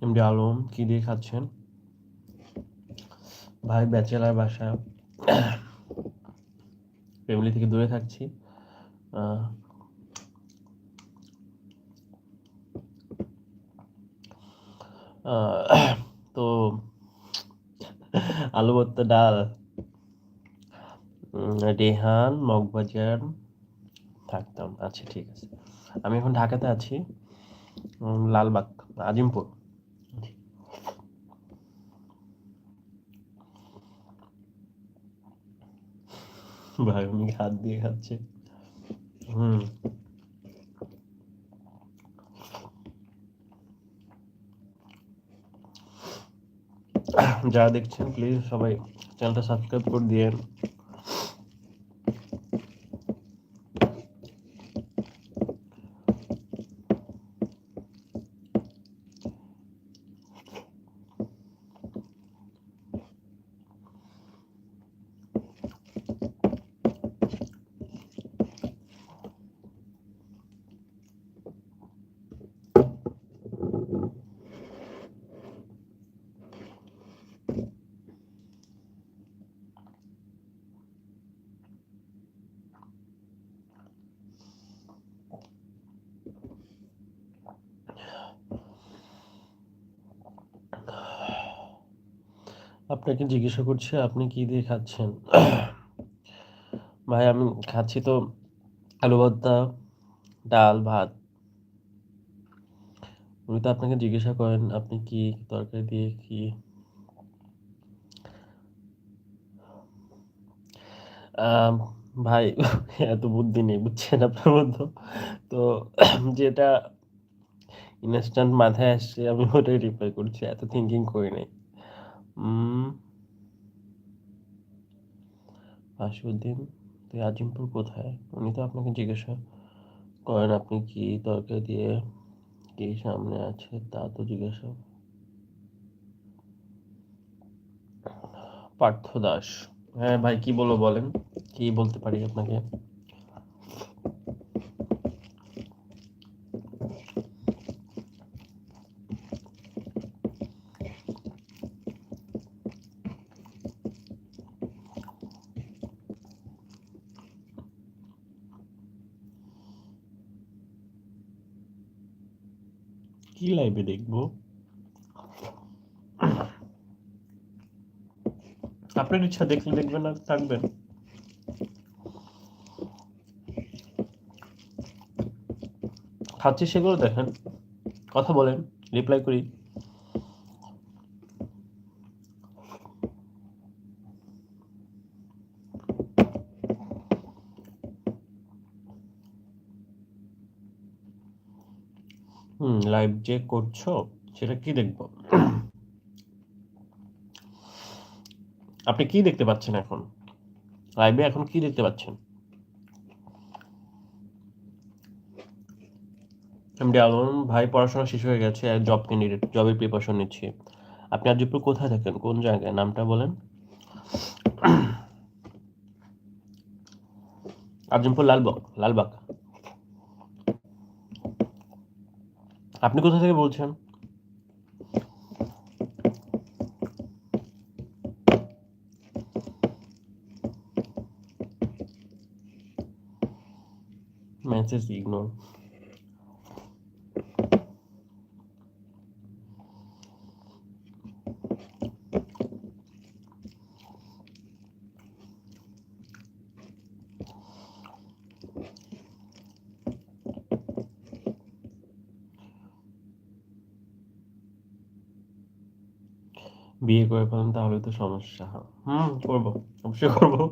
MD Alam কি দিয়ে খাচ্ছেন? ভাই ব্যাচেলার বাসা, ফ্যামিলি থেকে দূরে থাকছি। আহ, আহ, তো আলু ভর্তা, ডাল, রেহান, মগবাজার থাকতাম। আচ্ছা, ঠিক আছে। আমি এখন ঢাকাতে আছি, লালবাগ, আজিমপুর। ভাই উনি হাত দিয়ে খাচ্ছে। হুম। যারা দেখছেন প্লিজ সবাই চ্যানেলটা সাবস্ক্রাইব করে দিয়েন। আপনাকে জিজ্ঞাসা করছি আপনি কি দিয়ে খাচ্ছেন? ভাই আমি খাচ্ছি তো আলু ভর্তা, ডাল, ভাত। উনি তো আপনাকে জিজ্ঞাসা করেন আপনি কি তরকারি দিয়ে কি। আম, ভাই এত বুদ্ধি নেই বুঝছেন আপনার মধ্যে। তো যেটা ইনস্ট্যান্ট মাথায় আসছে আমি ওটাই রিপ্লাই করছি, এত থিঙ্কিং করি নাই। উম আশুদ্দিন, তুই আজিমপুর কোথায়? উনি তো আপনাকে জিজ্ঞাসা করেন আপনি কি তরকারি দিয়ে কি সামনে আছে তা তো জিজ্ঞাসা। পার্থ দাস। হ্যাঁ ভাই, কি বলবো বলেন, কি বলতে পারি আপনাকে? কি লাইভে দেখবো? আপনার ইচ্ছা, দেখলে দেখবেন না থাকবেন। খাচ্ছি সেগুলো দেখেন, কথা বলেন, রিপ্লাই করি। লাইভ যে করছো সেটা কি দেখবো? আপনি কি দেখতে পাচ্ছেন এখন লাইভে? এখন কি দেখতে পাচ্ছেন? এমডি আলম ভাই, পড়াশোনা শেষ হয়ে গেছে, জব ক্যান্ডিডেট, জবের প্রিপারেশন নিচ্ছি। আপনি আজিমপুর কোথায় থাকেন, কোন জায়গায়, নামটা বলেন। আজিমপুর লালবাগ, লালবাগ। আপনি কোথা থেকে বলছেন? Message ignore. বিয়ে করে ফেলেন তাহলে তো সমস্যা। করবো, অবশ্যই করবো।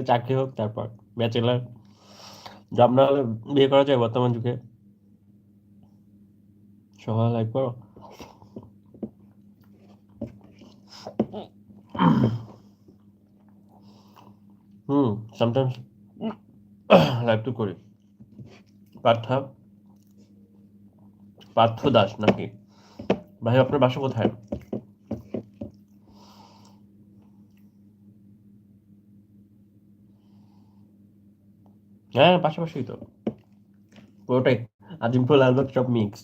চাকরি হোক তারপর, ব্যাচেলার। জব না হলে বিয়ে করা যায় বর্তমান যুগে। সকালে লাইক করো। সামটাইমস লাইভ তো করি। পার্থ, পার্থ দাস নাকি? ভাই আপনার বাসা কোথায়? হ্যাঁ, পাশাপাশি তো, পুরোটাই। আজিমপুর লালবাগ সব মিক্স।